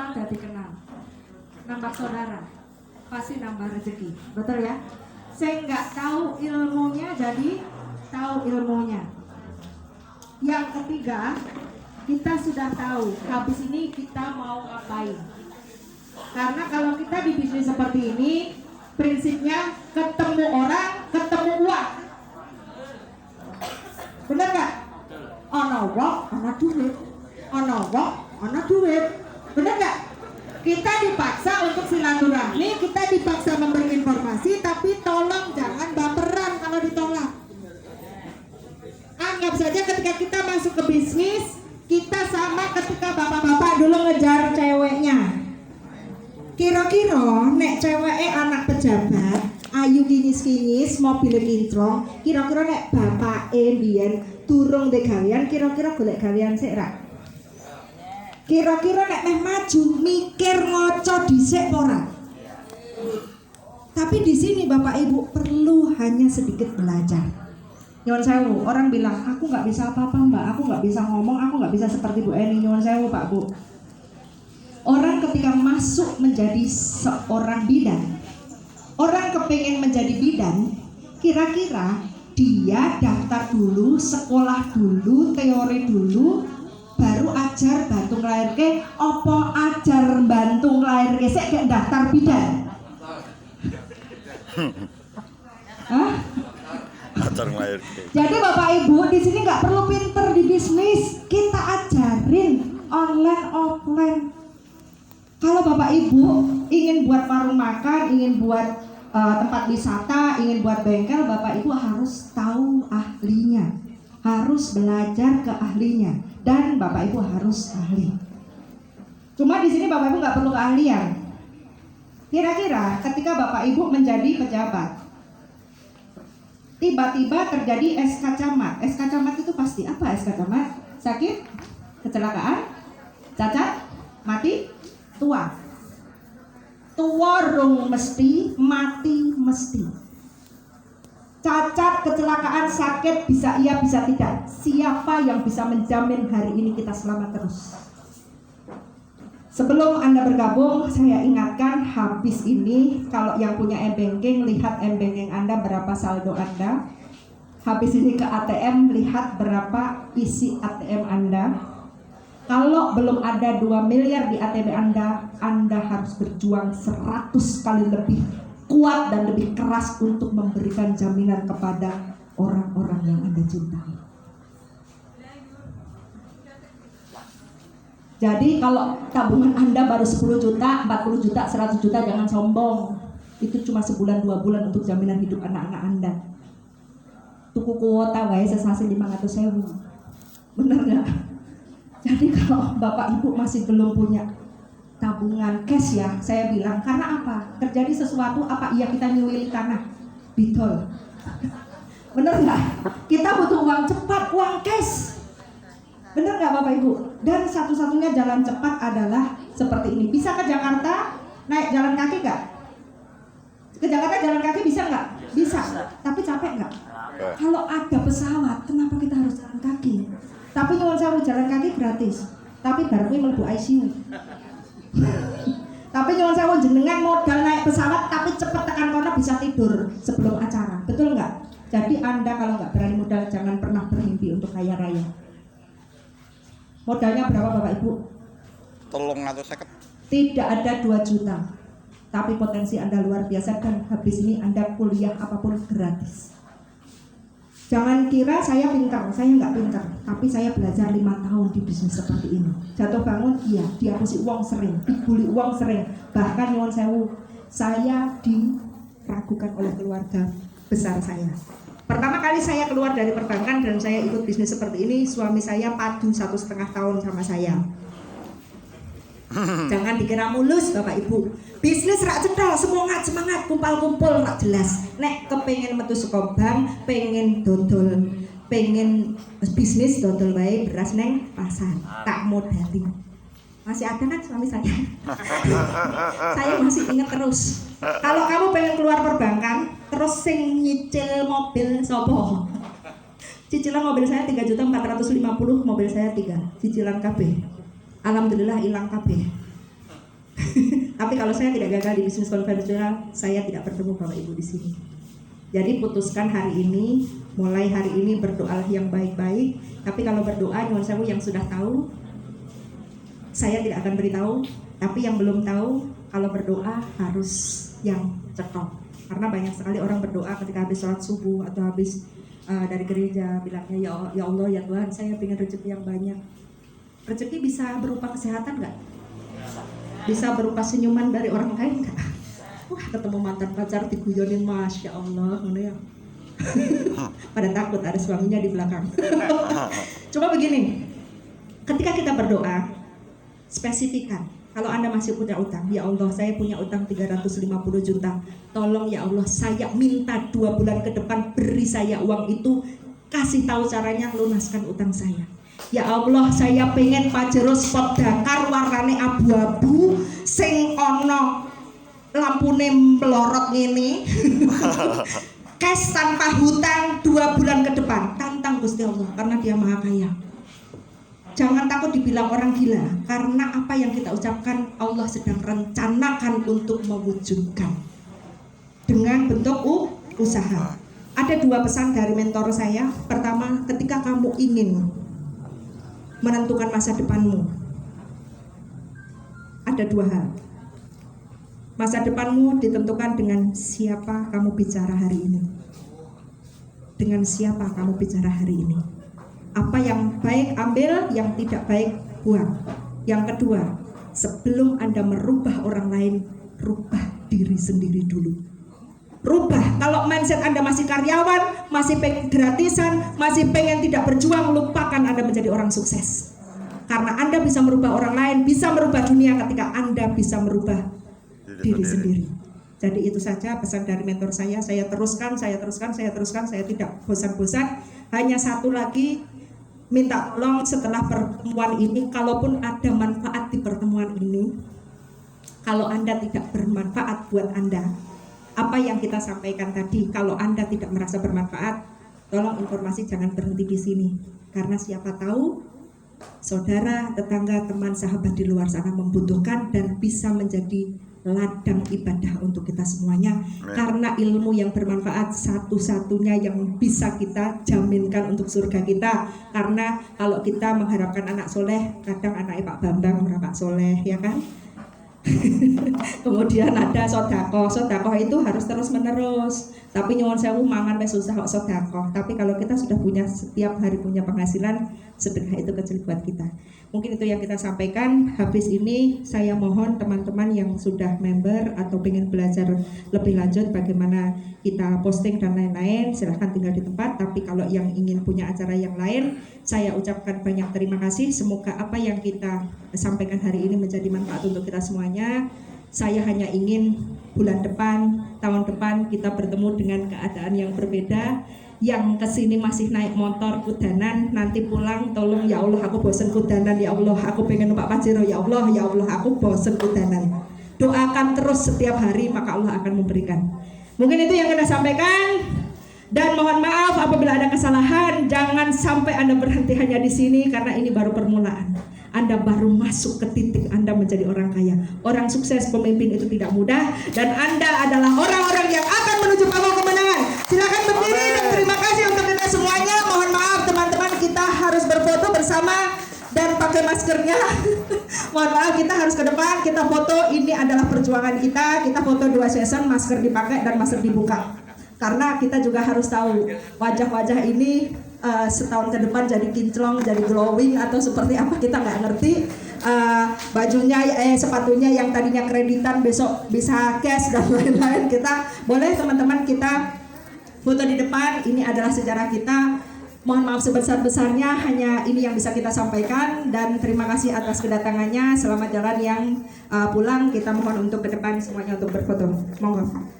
kenal jadi kenal. Nambah saudara, pasti nambah rezeki. Betul ya? Saya nggak tahu ilmunya jadi tahu ilmunya. Yang ketiga, kita sudah tahu habis ini kita mau ngapain. Karena kalau kita di bisnis seperti ini, prinsipnya ketemu orang, ketemu uang. Benar nggak? Ono uang, ono duit. Ono uang, ono duit. Benar nggak? Kita dipaksa untuk silaturahmi, kita dipaksa memberi informasi, tapi tolong jangan baperan kalau ditolak. Anggap saja ketika kita masuk ke bisnis, kita sama ketika bapak-bapak dulu ngejar ceweknya. Kira-kira nek ceweke anak pejabat, ayu kinyis-kinyis, mobil mintrong, kira-kira nek bapake mbiyen durung ndek gawean, kira-kira golek gawean sik ra? Kira-kira nek meh maju mikir ngoco dhisik ora? Tapi di sini Bapak Ibu perlu hanya sedikit belajar. Nyuwun sewu, orang bilang aku nggak bisa apa-apa Mbak, aku nggak bisa ngomong, aku nggak bisa seperti Bu Eni. Nyuwun sewu Pak Bu. Orang ketika masuk menjadi seorang bidan, orang kepingin menjadi bidan, kira-kira dia daftar dulu, sekolah dulu, teori dulu, baru ajar bantu nglairke, opo ajar bantu nglairke sik gak daftar bidan? Hah? Ajar nglairke. Jadi Bapak Ibu di sini nggak perlu pinter di bisnis, kita ajarin online offline. Kalau Bapak Ibu ingin buat warung makan, ingin buat tempat wisata, ingin buat bengkel, Bapak Ibu harus tahu ahlinya, harus belajar ke ahlinya, dan Bapak Ibu harus ahli. Cuma di sini Bapak Ibu nggak perlu keahlian. Kira-kira ketika Bapak Ibu menjadi pejabat, tiba-tiba terjadi SK camat. SK camat itu pasti apa? SK camat? Sakit, kecelakaan, cacat, mati, tua. Tua rung mesti, mati mesti. Cacat, kecelakaan, sakit, bisa iya bisa tidak. Siapa yang bisa menjamin hari ini kita selamat terus? Sebelum Anda bergabung, saya ingatkan habis ini kalau yang punya m-banking, lihat m-banking Anda berapa saldo Anda. Habis ini ke ATM, lihat berapa isi ATM Anda. Kalau belum ada 2 miliar di ATM Anda harus berjuang 100 kali lebih kuat dan lebih keras untuk memberikan jaminan kepada orang-orang yang Anda cintai. Jadi kalau tabungan Anda baru 10 juta, 40 juta, 100 juta, jangan sombong. Itu cuma sebulan 2 bulan untuk jaminan hidup anak-anak Anda. Tuku kuota wae sesasi 500.000. Bener nggak? Jadi kalau Bapak Ibu masih belum punya tabungan cash ya, saya bilang karena apa? Terjadi sesuatu apa iya kita nyuwili tanah? Betul. Bener nggak? Kita butuh uang cepat, uang cash. Bener nggak Bapak Ibu? Dan satu-satunya jalan cepat adalah seperti ini. Bisa ke Jakarta naik jalan kaki nggak? Ke Jakarta jalan kaki bisa nggak? Bisa. Tapi capek nggak? Kalau ada pesawat, kenapa kita harus jalan kaki? Tapi nyuwun sewu jalan kaki gratis. Tapi baru mlebu ICU. Tapi nyuwun sewu jenengan modal naik pesawat tapi cepet tekan kono bisa tidur sebelum acara. Betul nggak? Jadi Anda kalau nggak berani modal jangan pernah bermimpi untuk kaya raya. Modalnya berapa Bapak Ibu? 350. Tidak ada 2 juta. Tapi potensi Anda luar biasa dan habis ini Anda kuliah apapun gratis. Jangan kira saya pintar, saya nggak pintar, tapi saya belajar 5 tahun di bisnis seperti ini. Jatuh bangun, iya, dihapusi uang sering, dibully uang sering. Bahkan nyuwun sewu, saya diragukan oleh keluarga besar saya. Pertama kali saya keluar dari perbankan dan saya ikut bisnis seperti ini, suami saya padu 1,5 tahun sama saya. Jangan dikira mulus Bapak Ibu. Bisnis rak cedol, semangat, kumpul-kumpul rak jelas. Nek kepengen metu saka bank, pengen dodol, pengen bisnis dodol wae beras neng pasar, tak modali. Masih ada kan suami saya? Saya masih ingat terus. Kalau kamu pengen keluar perbankan, terus sing nyicil mobil sopo? Cicilan mobil saya 3.450.000, mobil saya 3, cicilan KB. Alhamdulillah hilang KB. Tapi kalau saya tidak gagal di bisnis konvensional, saya tidak bertemu Bapak Ibu di sini. Jadi putuskan hari ini, mulai hari ini berdoa yang baik-baik. Tapi kalau berdoa, nyuwun sewu yang sudah tahu, saya tidak akan beritahu. Tapi yang belum tahu, kalau berdoa harus yang cetok. Karena banyak sekali orang berdoa ketika habis sholat subuh atau habis dari gereja, bilangnya ya Allah ya Tuhan, saya pengen rezeki yang banyak. Rezeki bisa berupa kesehatan nggak? Bisa berupa senyuman dari orang lain nggak? Wah, ketemu mantan pacar diguyonin, Masya Allah, mana ya? Pada takut ada suaminya di belakang. Coba begini, ketika kita berdoa, spesifikan. Kalau Anda masih punya utang, ya Allah saya punya utang 350 juta. Tolong ya Allah, saya minta 2 bulan ke depan beri saya uang itu, kasih tahu caranya lunaskan utang saya. Ya Allah, saya pengen Pajero spot Dakar warnane abu-abu sing ono lampune melorot ngene. Cash tanpa hutang 2 bulan ke depan. Tantang Gusti Allah karena Dia Maha Kaya. Jangan takut dibilang orang gila, karena apa yang kita ucapkan Allah sedang rencanakan untuk mewujudkan dengan bentuk usaha. Ada 2 pesan dari mentor saya. Pertama, ketika kamu ingin menentukan masa depanmu, ada 2 hal. Masa depanmu ditentukan dengan siapa kamu bicara hari ini. Dengan siapa kamu bicara hari ini. Apa yang baik ambil, yang tidak baik buang. Yang kedua, sebelum Anda merubah orang lain, rubah diri sendiri dulu. Rubah. Kalau mindset Anda masih karyawan, masih pengen gratisan, masih pengen tidak berjuang, lupakan Anda menjadi orang sukses. Karena Anda bisa merubah orang lain, bisa merubah dunia ketika Anda bisa merubah diri sendiri. Jadi itu saja pesan dari mentor saya. Saya teruskan, saya tidak bosan-bosan. Hanya satu lagi, minta tolong setelah pertemuan ini, kalaupun ada manfaat di pertemuan ini, kalau Anda tidak bermanfaat buat Anda, apa yang kita sampaikan tadi, kalau Anda tidak merasa bermanfaat, tolong informasi jangan berhenti di sini. Karena siapa tahu saudara, tetangga, teman, sahabat di luar sana membutuhkan dan bisa menjadi ladang ibadah untuk kita semuanya. Karena ilmu yang bermanfaat satu-satunya yang bisa kita jaminkan untuk surga kita. Karena kalau kita mengharapkan anak soleh, kadang anaknya Pak Bambang Pak soleh, ya kan? Kemudian ada sodakoh itu harus terus menerus. Tapi nyuwun sewu mangan wis susah kok sodakoh. Tapi kalau kita sudah punya setiap hari punya penghasilan, sedekah itu kecil buat kita. Mungkin itu yang kita sampaikan. Habis ini saya mohon teman-teman yang sudah member atau pengen belajar lebih lanjut bagaimana kita posting dan lain-lain, silahkan tinggal di tempat. Tapi kalau yang ingin punya acara yang lain, saya ucapkan banyak terima kasih. Semoga apa yang kita sampaikan hari ini menjadi manfaat untuk kita semuanya. Saya hanya ingin bulan depan, tahun depan kita bertemu dengan keadaan yang berbeda. Yang kesini masih naik motor kudanan, nanti pulang tolong ya Allah aku bosen kudanan, ya Allah aku pengen numpak Pajero, ya Allah aku bosen kudanan. Doakan terus setiap hari maka Allah akan memberikan. Mungkin itu yang kita sampaikan. Dan mohon maaf apabila ada kesalahan, jangan sampai Anda berhenti hanya di sini karena ini baru permulaan. Anda baru masuk ke titik Anda menjadi orang kaya. Orang sukses, pemimpin itu tidak mudah, dan Anda adalah orang-orang yang akan menuju panggung kemenangan. Silakan berdiri dan terima kasih untuk kita semuanya. Mohon maaf teman-teman, kita harus berfoto bersama dan pakai maskernya. Mohon maaf, kita harus ke depan, kita foto. Ini adalah perjuangan kita. Kita foto 2 session, masker dipakai dan masker dibuka. Karena kita juga harus tahu wajah-wajah ini setahun ke depan jadi kinclong, jadi glowing atau seperti apa kita nggak ngerti. Bajunya, sepatunya yang tadinya kreditan besok bisa cash dan lain-lain. Kita boleh teman-teman kita foto di depan. Ini adalah sejarah kita. Mohon maaf sebesar-besarnya, hanya ini yang bisa kita sampaikan dan terima kasih atas kedatangannya. Selamat jalan yang pulang. Kita mohon untuk ke depan semuanya untuk berfoto. Monggo.